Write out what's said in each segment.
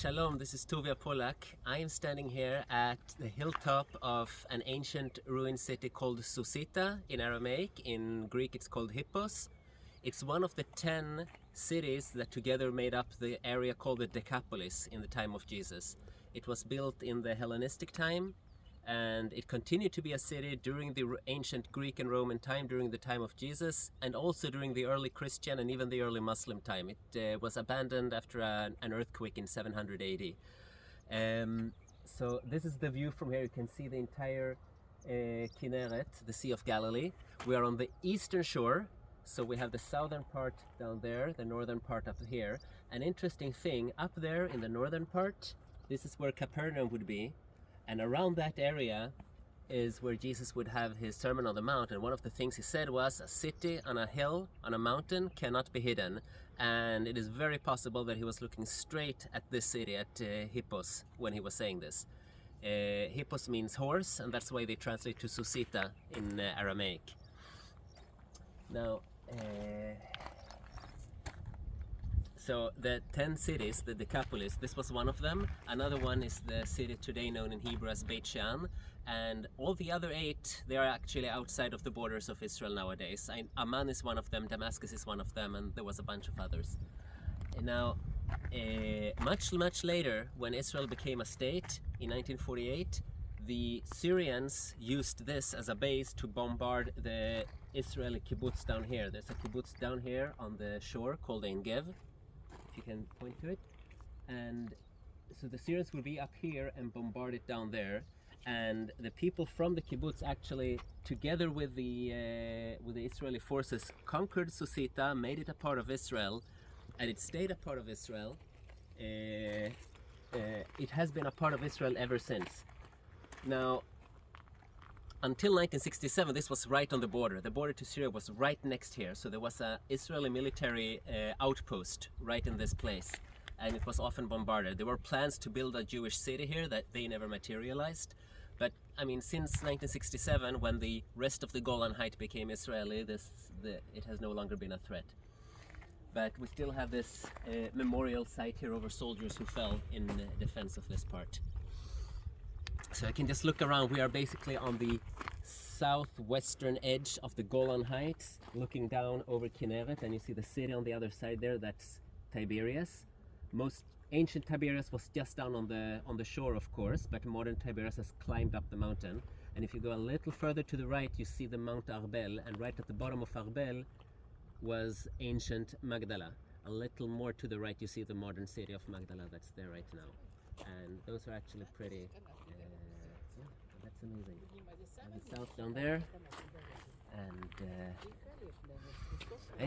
Shalom, this is Tuvia Polak. I am standing here at the hilltop of an ancient ruined city called Susita in Aramaic. In Greek it's called Hippos. It's one of the 10 cities that together made up the area called the Decapolis in the time of Jesus. It was built in the Hellenistic time, and it continued to be a city during the ancient Greek and Roman time, during the time of Jesus, and also during the early Christian and even the early Muslim time. It was abandoned after an earthquake in 700 AD. So this is the view from here. You can see the entire Kinneret, the Sea of Galilee. We are on the eastern shore, so we have the southern part down there, the northern part up here. An interesting thing, up there in the northern part, this is where Capernaum would be. And around that area is where Jesus would have his Sermon on the Mount. And one of the things he said was, a city on a hill, on a mountain, cannot be hidden. And it is very possible that he was looking straight at this city, at Hippos, when he was saying this. Hippos means horse, and that's why they translate to Susita in Aramaic. Now, so the 10 cities, the Decapolis, this was one of them. Another one is the city today known in Hebrew as Beit Shean. And all the other 8, they are actually outside of the borders of Israel nowadays. Amman is one of them, Damascus is one of them, and there was a bunch of others. And now, much later, when Israel became a state in 1948, the Syrians used this as a base to bombard the Israeli kibbutz down here. There's a kibbutz down here on the shore called Ein Gev. You can point to it, and so the Syrians will be up here and bombard it down there, and the people from the kibbutz actually, together with the Israeli forces, conquered Susita, made it a part of Israel, and it stayed a part of Israel. It has been a part of Israel ever since. Now, until 1967, this was right on the border. The border to Syria was right next here. So there was an Israeli military outpost right in this place. And it was often bombarded. There were plans to build a Jewish city here that they never materialized. But I mean, since 1967, when the rest of the Golan Heights became Israeli, it has no longer been a threat. But we still have this memorial site here over soldiers who fell in defense of this part. So I can just look around. We are basically on the southwestern edge of the Golan Heights, looking down over Kinneret, and you see the city on the other side there. That's Tiberias. Most ancient Tiberias was just down on the shore, of course, but modern Tiberias has climbed up the mountain. And if you go a little further to the right, you see the Mount Arbel, and right at the bottom of Arbel was ancient Magdala. A little more to the right, you see the modern city of Magdala that's there right now. And those are actually pretty. Yeah, that's amazing. And the south down there, and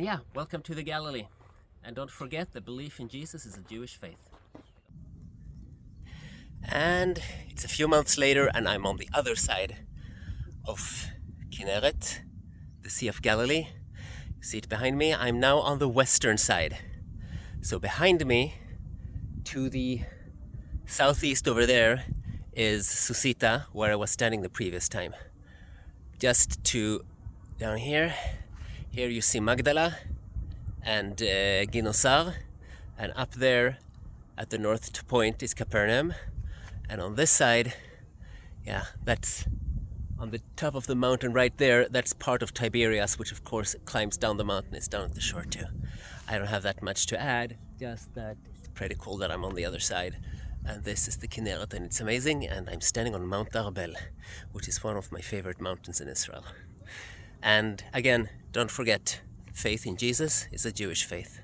yeah, welcome to the Galilee. And don't forget, the belief in Jesus is a Jewish faith. And it's a few months later, and I'm on the other side of Kinneret, the Sea of Galilee. You see it behind me. I'm now on the western side. So behind me, to the southeast over there, is Susita, where I was standing the previous time. Just down here you see Magdala and Ginosar, and up there at the north point is Capernaum, and on this side, yeah, that's on the top of the mountain right there, that's part of Tiberias, which of course climbs down the mountain. It's down at the shore too. I don't have that much to add, just that it's pretty cool that I'm on the other side. And this is the Kinneret, and it's amazing, and I'm standing on Mount Arbel, which is one of my favorite mountains in Israel. And again, don't forget, faith in Jesus is a Jewish faith.